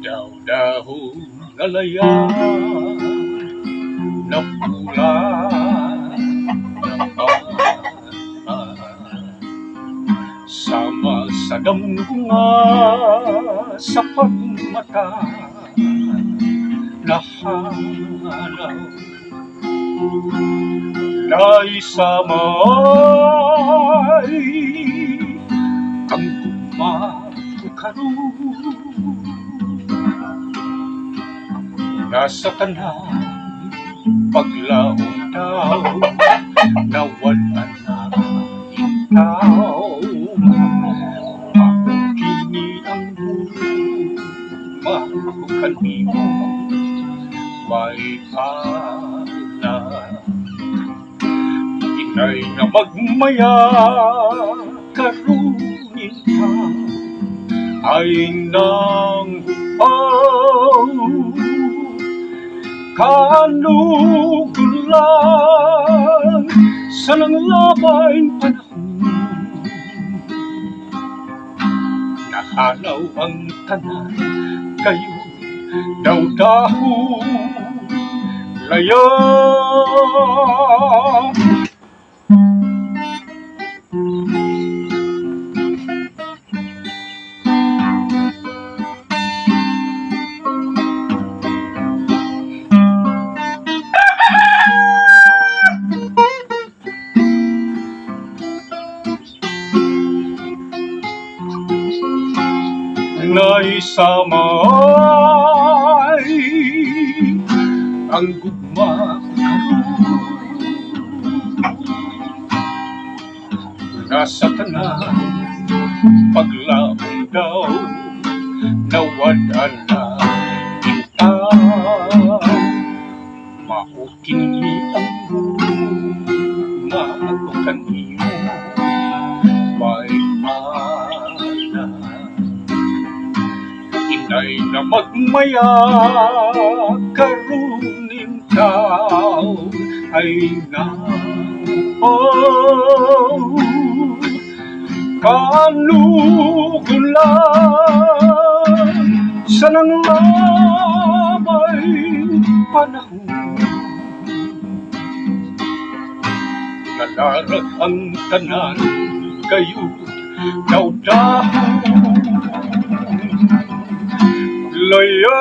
Daw-dahon na laya na pula sama sa damgunga sa pagmata na halaw na isamay ang kumakaro nasa tanan paglaong daw na wala na ikaw. Ako kini ang kanimo may ala inay na magmaya karunin ka ay nang kanugulan sa nanglabaing panahon nahalaw ang tanan kayo daw-daho laya naisamay ang gugma nasa tanan paglaong daw nawala na ikaw maukini ang gugma kanino may inay na magmaya karunin tao ay nga kanugulan sa nanglamay panahon nalarag ang tanan kayo daw-daho laya